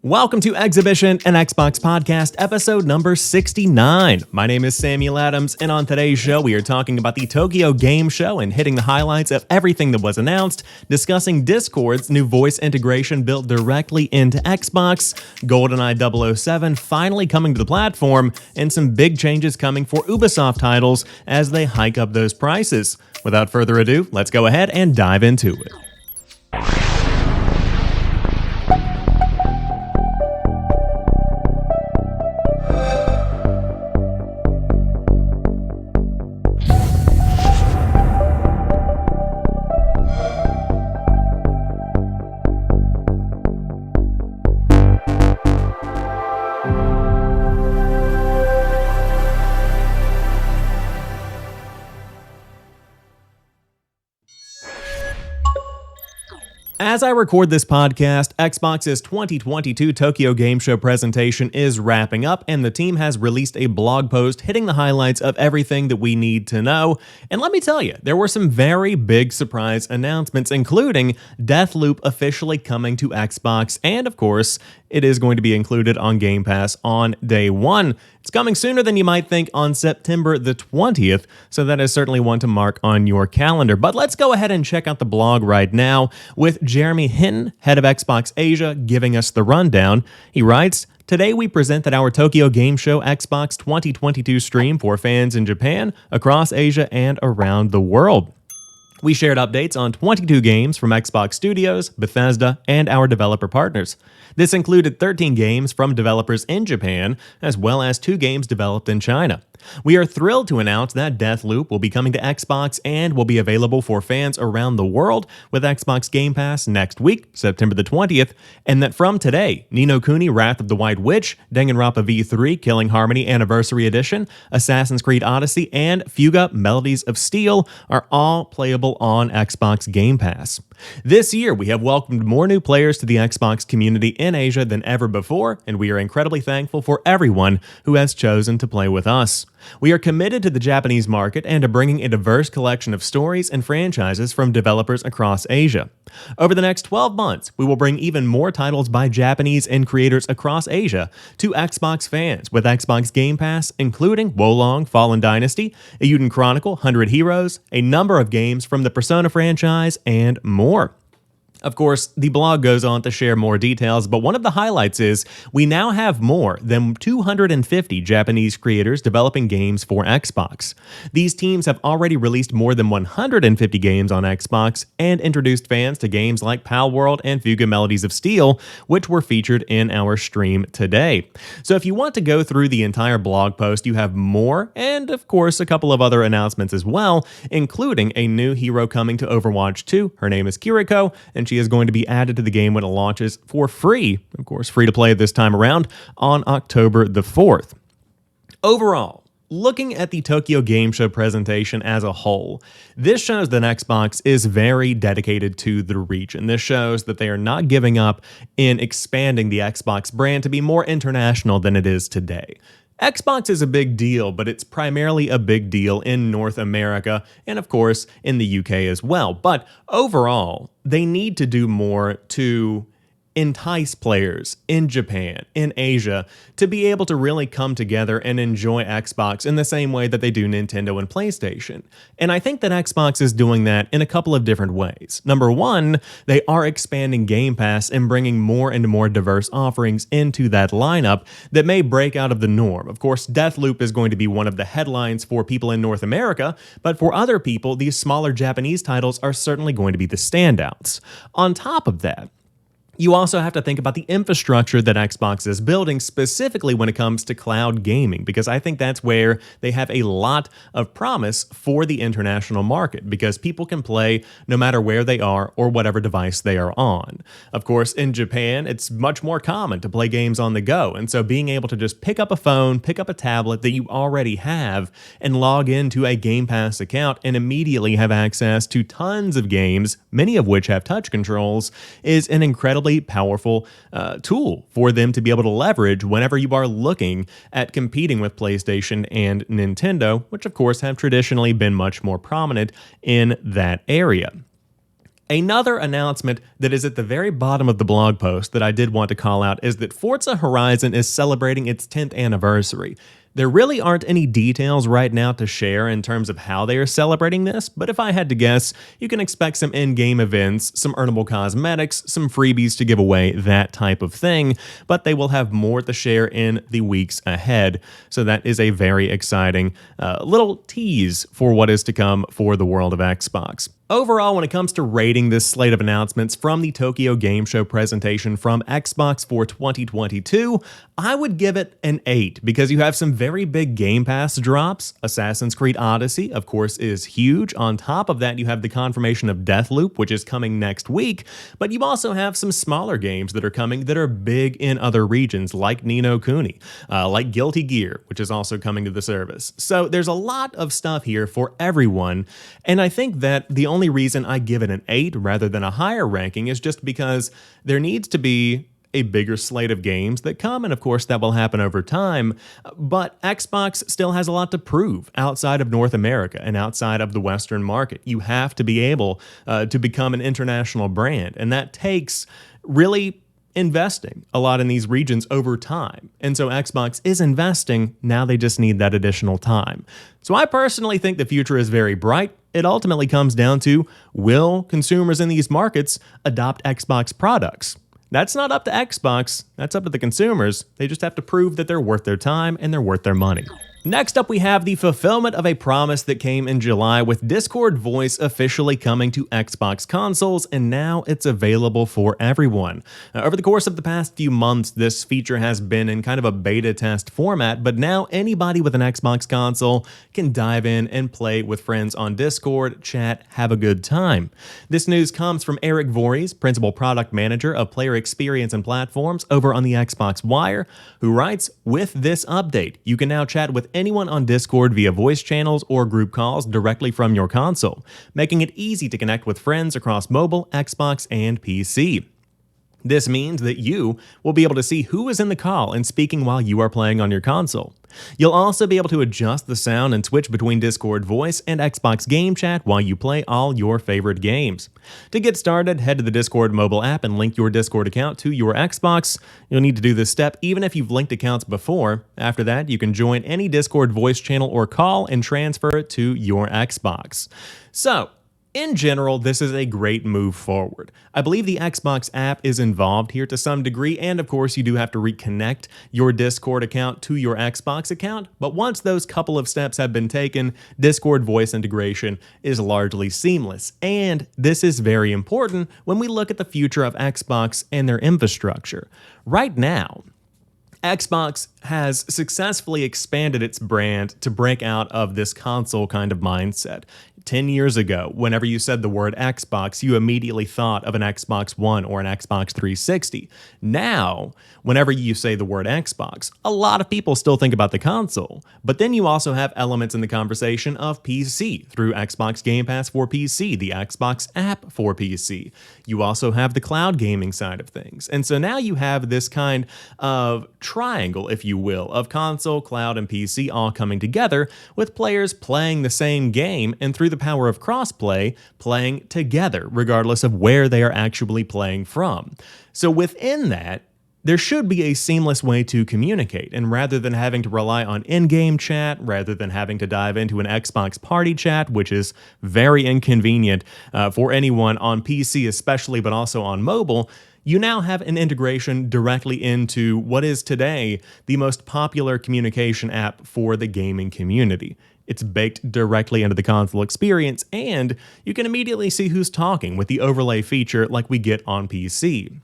Welcome to Exhibition, an Xbox podcast, episode number 69. My name is Samuel Adams, and on today's show, we are talking about the Tokyo Game Show and hitting the highlights of everything that was announced, discussing Discord's new voice integration built directly into Xbox, Goldeneye 007 finally coming to the platform, and some big changes coming for Ubisoft titles as they hike up those prices. Without further ado, let's go ahead and dive into it. As I record this podcast, Xbox's 2022 Tokyo Game Show presentation is wrapping up, and the team has released a blog post hitting the highlights of everything that we need to know. And let me tell you, there were some very big surprise announcements, including Deathloop officially coming to Xbox, and of course, it is going to be included on Game Pass on day one. It's coming sooner than you might think on September the 20th, so that is certainly one to mark on your calendar. But let's go ahead and check out the blog right now with Jeremy Hinton, head of Xbox Asia, giving us the rundown. He writes, "Today we present that our Tokyo Game Show Xbox 2022 stream for fans in Japan, across Asia, and around the world. We shared updates on 22 games from Xbox Studios, Bethesda, and our developer partners. This included 13 games from developers in Japan, as well as 2 games developed in China. We are thrilled to announce that Deathloop will be coming to Xbox and will be available for fans around the world with Xbox Game Pass next week, September the 20th, and that from today, Ni no Kuni Wrath of the White Witch, Danganronpa V3 Killing Harmony Anniversary Edition, Assassin's Creed Odyssey, and Fuga Melodies of Steel are all playable on Xbox Game Pass. This year, we have welcomed more new players to the Xbox community in Asia than ever before, and we are incredibly thankful for everyone who has chosen to play with us. We are committed to the Japanese market and to bringing a diverse collection of stories and franchises from developers across Asia. Over the next 12 months, we will bring even more titles by Japanese and creators across Asia to Xbox fans with Xbox Game Pass, including Wolong Fallen Dynasty, Eiyuden Chronicle 100 Heroes, a number of games from the Persona franchise, and more." Of course, the blog goes on to share more details, but one of the highlights is we now have more than 250 Japanese creators developing games for Xbox. These teams have already released more than 150 games on Xbox and introduced fans to games like Pal World and Fuga Melodies of Steel, which were featured in our stream today. So if you want to go through the entire blog post, you have more, and of course a couple of other announcements as well, including a new hero coming to Overwatch 2. Her name is Kiriko, and she is going to be added to the game when it launches for free, of course, free to play this time around, on October the 4th. Overall, looking at the Tokyo Game Show presentation as a whole, this shows that Xbox is very dedicated to the region. This shows that they are not giving up in expanding the Xbox brand to be more international than it is today. Xbox is a big deal, but it's primarily a big deal in North America and, of course, in the UK as well. But overall, they need to do more to entice players in Japan, in Asia, to be able to really come together and enjoy Xbox in the same way that they do Nintendo and PlayStation. And I think that Xbox is doing that in a couple of different ways. Number one, they are expanding Game Pass and bringing more and more diverse offerings into that lineup that may break out of the norm. Of course, Deathloop is going to be one of the headlines for people in North America, but for other people, these smaller Japanese titles are certainly going to be the standouts. On top of that, you also have to think about the infrastructure that Xbox is building, specifically when it comes to cloud gaming, because I think that's where they have a lot of promise for the international market, because people can play no matter where they are or whatever device they are on. Of course, in Japan, it's much more common to play games on the go, and so being able to just pick up a phone, pick up a tablet that you already have, and log into a Game Pass account and immediately have access to tons of games, many of which have touch controls, is an incredibly powerful tool for them to be able to leverage whenever you are looking at competing with PlayStation and Nintendo, which of course have traditionally been much more prominent in that area. Another announcement that is at the very bottom of the blog post that I did want to call out is that Forza Horizon is celebrating its 10th anniversary. There really aren't any details right now to share in terms of how they are celebrating this, but if I had to guess, you can expect some in-game events, some earnable cosmetics, some freebies to give away, that type of thing, but they will have more to share in the weeks ahead. So that is a very exciting little tease for what is to come for the world of Xbox. Overall, when it comes to rating this slate of announcements from the Tokyo Game Show presentation from Xbox for 2022, I would give it an 8 because you have some very big Game Pass drops. Assassin's Creed Odyssey, of course, is huge. On top of that, you have the confirmation of Deathloop, which is coming next week, but you also have some smaller games that are coming that are big in other regions, like Ni no Kuni, like Guilty Gear, which is also coming to the service. So there's a lot of stuff here for everyone, and I think that the only reason I give it an 8 rather than a higher ranking is just because there needs to be a bigger slate of games that come, and of course that will happen over time, but Xbox still has a lot to prove outside of North America and outside of the Western market. You have to be able to become an international brand, and that takes really investing a lot in these regions over time. And so Xbox is investing, now they just need that additional time. So I personally think the future is very bright. It ultimately comes down to, will consumers in these markets adopt Xbox products? That's not up to Xbox, that's up to the consumers. They just have to prove that they're worth their time and they're worth their money. Next up, we have the fulfillment of a promise that came in July with Discord Voice officially coming to Xbox consoles, and now it's available for everyone. Over the course of the past few months, this feature has been in kind of a beta test format, but now anybody with an Xbox console can dive in and play with friends on Discord, chat, have a good time. This news comes from Eric Voorhees, Principal Product Manager of Player Experience and Platforms over on the Xbox Wire, who writes, "With this update, you can now chat with anyone on Discord via voice channels or group calls directly from your console, making it easy to connect with friends across mobile, Xbox, and PC. This means that you will be able to see who is in the call and speaking while you are playing on your console. You'll also be able to adjust the sound and switch between Discord Voice and Xbox Game Chat while you play all your favorite games. To get started, head to the Discord mobile app and link your Discord account to your Xbox. You'll need to do this step even if you've linked accounts before. After that, you can join any Discord voice channel or call and transfer it to your Xbox." So, in general, this is a great move forward. I believe the Xbox app is involved here to some degree, and of course you do have to reconnect your Discord account to your Xbox account, but once those couple of steps have been taken, Discord voice integration is largely seamless, and this is very important when we look at the future of Xbox and their infrastructure. Right now, Xbox has successfully expanded its brand to break out of this console kind of mindset. 10 years ago, whenever you said the word Xbox, you immediately thought of an Xbox One or an Xbox 360. Now, whenever you say the word Xbox, a lot of people still think about the console, but then you also have elements in the conversation of PC through Xbox Game Pass for PC, the Xbox app for PC. You also have the cloud gaming side of things. And so now you have this kind of triangle, if you will, of console, cloud, and PC all coming together with players playing the same game and through the power of crossplay, playing together, regardless of where they are actually playing from. So within that, there should be a seamless way to communicate, and rather than having to rely on in-game chat, rather than having to dive into an Xbox party chat, which is very inconvenient for anyone on PC especially, but also on mobile, you now have an integration directly into what is today the most popular communication app for the gaming community. It's baked directly into the console experience, and you can immediately see who's talking with the overlay feature like we get on PC.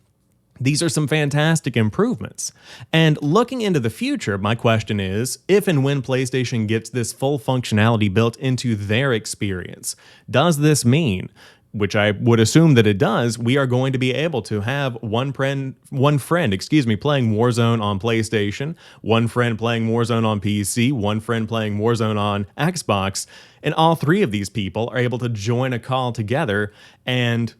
These are some fantastic improvements. And looking into the future, my question is, if and when PlayStation gets this full functionality built into their experience, does this mean, which I would assume that it does, we are going to be able to have one friend playing Warzone on PlayStation, one friend playing Warzone on PC, one friend playing Warzone on Xbox, and all three of these people are able to join a call together and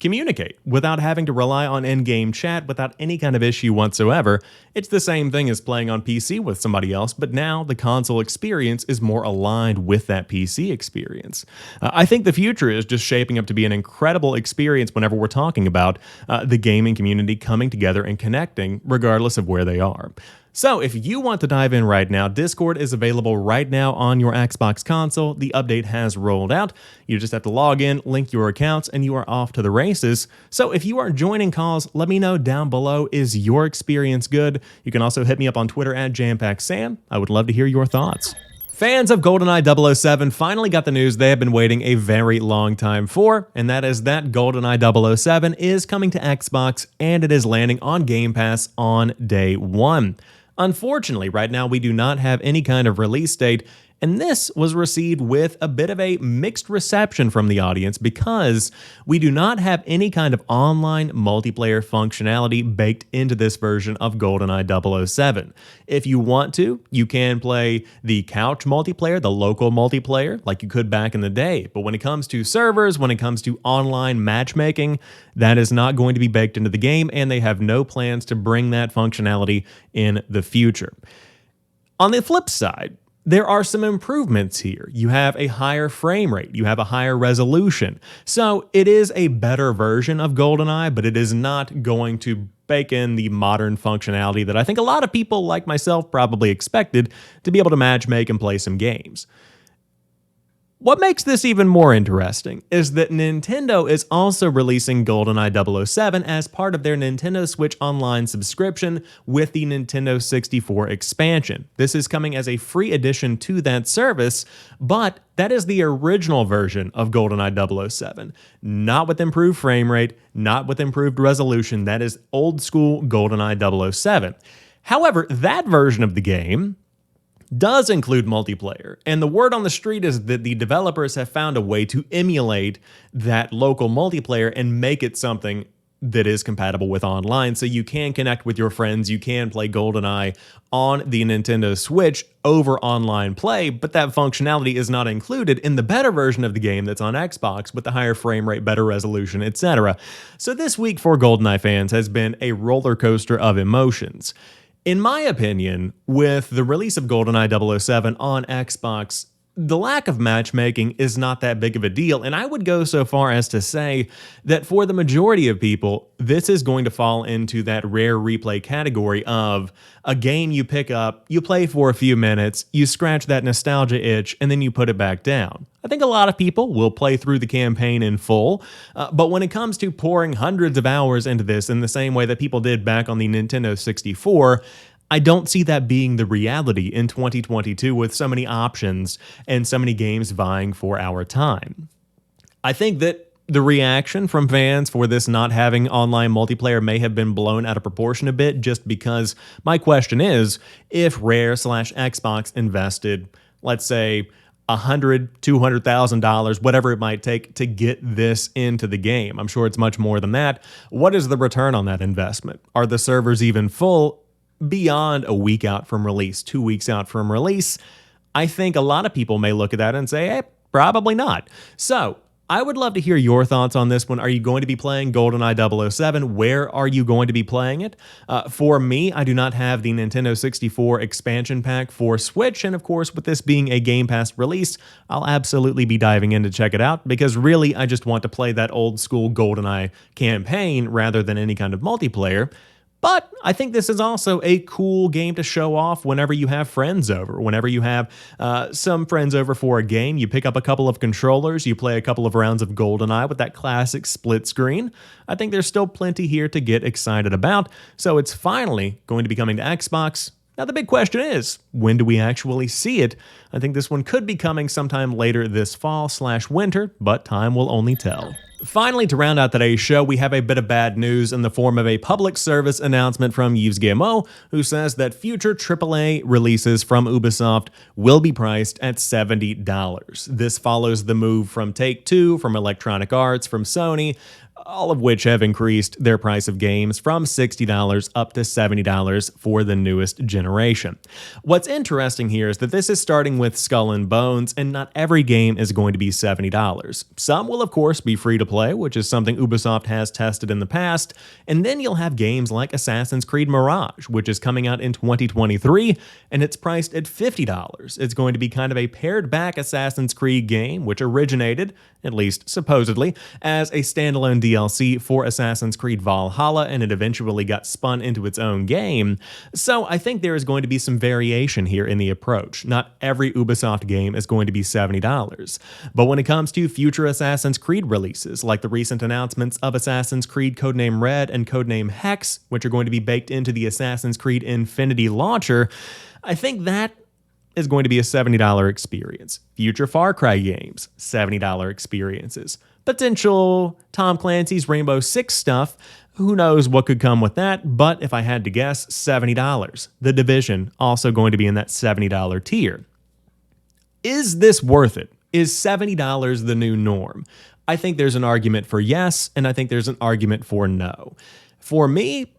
communicate without having to rely on in-game chat without any kind of issue whatsoever. It's the same thing as playing on PC with somebody else, but now the console experience is more aligned with that PC experience. I think the future is just shaping up to be an incredible experience whenever we're talking about the gaming community coming together and connecting regardless of where they are. So if you want to dive in right now, Discord is available right now on your Xbox console. The update has rolled out. You just have to log in, link your accounts, and you are off to the races. So if you are joining calls, let me know down below. Is your experience good? You can also hit me up on Twitter at JamPackSam. I would love to hear your thoughts. Fans of GoldenEye 007 finally got the news they have been waiting a very long time for, and that is that GoldenEye 007 is coming to Xbox and it is landing on Game Pass on day one. Unfortunately, right now we do not have any kind of release date, and this was received with a bit of a mixed reception from the audience because we do not have any kind of online multiplayer functionality baked into this version of GoldenEye 007. If you want to, you can play the couch multiplayer, the local multiplayer, like you could back in the day. But when it comes to servers, when it comes to online matchmaking, that is not going to be baked into the game, and they have no plans to bring that functionality in the future. On the flip side, there are some improvements here. You have a higher frame rate, you have a higher resolution. So it is a better version of GoldenEye, but it is not going to bake in the modern functionality that I think a lot of people like myself probably expected to be able to matchmake and play some games. What makes this even more interesting is that Nintendo is also releasing GoldenEye 007 as part of their Nintendo Switch Online subscription with the Nintendo 64 expansion. This is coming as a free addition to that service, but that is the original version of GoldenEye 007. Not with improved frame rate, not with improved resolution. That is old school GoldenEye 007. However, that version of the game does include multiplayer, and the word on the street is that the developers have found a way to emulate that local multiplayer and make it something that is compatible with online, so you can connect with your friends, you can play GoldenEye on the Nintendo Switch over online play, but that functionality is not included in the better version of the game that's on Xbox with the higher frame rate, better resolution, etc. So this week for GoldenEye fans has been a roller coaster of emotions. In my opinion, with the release of GoldenEye 007 on Xbox, the lack of matchmaking is not that big of a deal, and I would go so far as to say that for the majority of people, this is going to fall into that rare replay category of a game you pick up, you play for a few minutes, you scratch that nostalgia itch, and then you put it back down. I think a lot of people will play through the campaign in full, but when it comes to pouring hundreds of hours into this in the same way that people did back on the Nintendo 64, I don't see that being the reality in 2022 with so many options and so many games vying for our time. I think that the reaction from fans for this not having online multiplayer may have been blown out of proportion a bit, just because my question is, if Rare/Xbox invested, let's say, $100,000, $200,000, whatever it might take to get this into the game. I'm sure it's much more than that. What is the return on that investment? Are the servers even full beyond a week out from release, 2 weeks out from release? I think a lot of people may look at that and say, hey, probably not. So I would love to hear your thoughts on this one. Are you going to be playing GoldenEye 007? Where are you going to be playing it? For me, I do not have the Nintendo 64 expansion pack for Switch, and of course, with this being a Game Pass release, I'll absolutely be diving in to check it out, because really, I just want to play that old school GoldenEye campaign rather than any kind of multiplayer. But I think this is also a cool game to show off whenever you have friends over. Whenever you have some friends over for a game, you pick up a couple of controllers, you play a couple of rounds of GoldenEye with that classic split screen. I think there's still plenty here to get excited about. So it's finally going to be coming to Xbox. Now the big question is, when do we actually see it? I think this one could be coming sometime later this fall/winter, but time will only tell. Finally, to round out today's show, we have a bit of bad news in the form of a public service announcement from Yves Guillemot, who says that future AAA releases from Ubisoft will be priced at $70. This follows the move from Take-Two, from Electronic Arts, from Sony, all of which have increased their price of games from $60 up to $70 for the newest generation. What's interesting here is that this is starting with Skull and Bones, and not every game is going to be $70. Some will, of course, be free to play, which is something Ubisoft has tested in the past, and then you'll have games like Assassin's Creed Mirage, which is coming out in 2023, and it's priced at $50. It's going to be kind of a pared-back Assassin's Creed game, which originated, at least supposedly, as a standalone DLC for Assassin's Creed Valhalla, and it eventually got spun into its own game. So I think there is going to be some variation here in the approach. Not every Ubisoft game is going to be $70. But when it comes to future Assassin's Creed releases, like the recent announcements of Assassin's Creed Codename Red and Codename Hex, which are going to be baked into the Assassin's Creed Infinity launcher, I think that is going to be a $70 experience. Future Far Cry games, $70 experiences. Potential Tom Clancy's Rainbow Six stuff, who knows what could come with that, but if I had to guess, $70. The Division, also going to be in that $70 tier. Is this worth it? Is $70 the new norm? I think there's an argument for yes, and I think there's an argument for no. For me,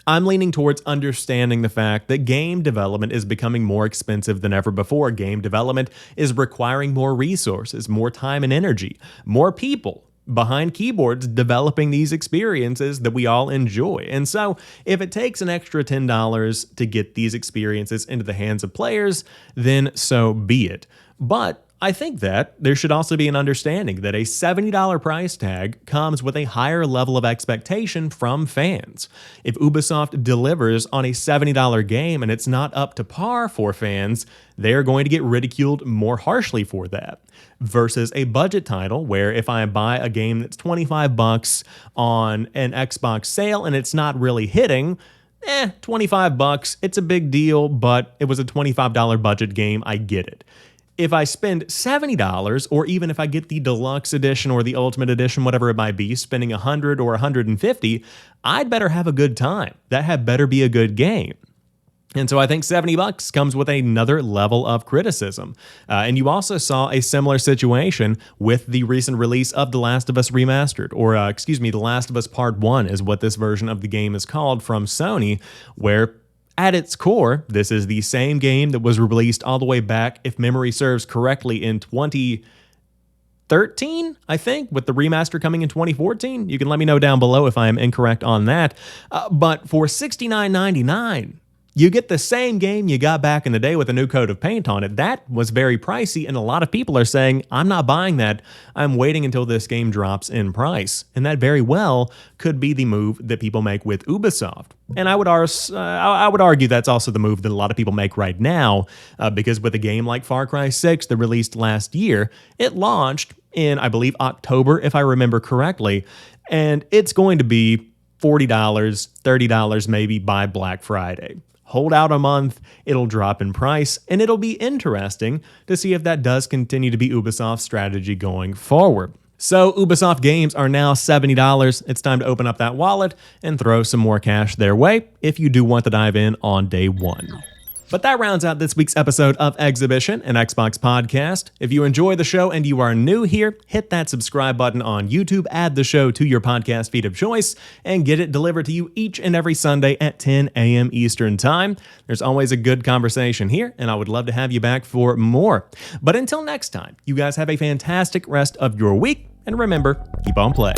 I'm leaning towards understanding the fact that game development is becoming more expensive than ever before. Game development is requiring more resources, more time and energy, more people behind keyboards developing these experiences that we all enjoy. And so if it takes an extra $10 to get these experiences into the hands of players, then so be it. But I think that there should also be an understanding that a $70 price tag comes with a higher level of expectation from fans. If Ubisoft delivers on a $70 game and it's not up to par for fans, they're going to get ridiculed more harshly for that. Versus a budget title where if I buy a game that's $25 on an Xbox sale and it's not really hitting, $25, it's a big deal, but it was a $25 budget game, I get it. If I spend $70, or even if I get the deluxe edition or the ultimate edition, whatever it might be, spending $100 or $150, I'd better have a good time. That had better be a good game. And so I think $70 comes with another level of criticism. And you also saw a similar situation with the recent release of The Last of Us Remastered, or The Last of Us Part 1 is what this version of the game is called from Sony, where at its core, this is the same game that was released all the way back, if memory serves correctly, in 2013, I think, with the remaster coming in 2014. You can let me know down below if I am incorrect on that. But for $69.99, you get the same game you got back in the day with a new coat of paint on it. That was very pricey, and a lot of people are saying, I'm not buying that. I'm waiting until this game drops in price. And that very well could be the move that people make with Ubisoft. And I would argue that's also the move that a lot of people make right now, because with a game like Far Cry 6 that released last year, it launched in, I believe, October, if I remember correctly, and it's going to be $40, $30 maybe by Black Friday. Hold out a month, it'll drop in price, and it'll be interesting to see if that does continue to be Ubisoft's strategy going forward. So Ubisoft games are now $70. It's time to open up that wallet and throw some more cash their way if you do want to dive in on day one. But that rounds out this week's episode of Xhibition, an Xbox podcast. If you enjoy the show and you are new here, hit that subscribe button on YouTube, add the show to your podcast feed of choice, and get it delivered to you each and every Sunday at 10 a.m. Eastern Time. There's always a good conversation here, and I would love to have you back for more. But until next time, you guys have a fantastic rest of your week, and remember, keep on playing.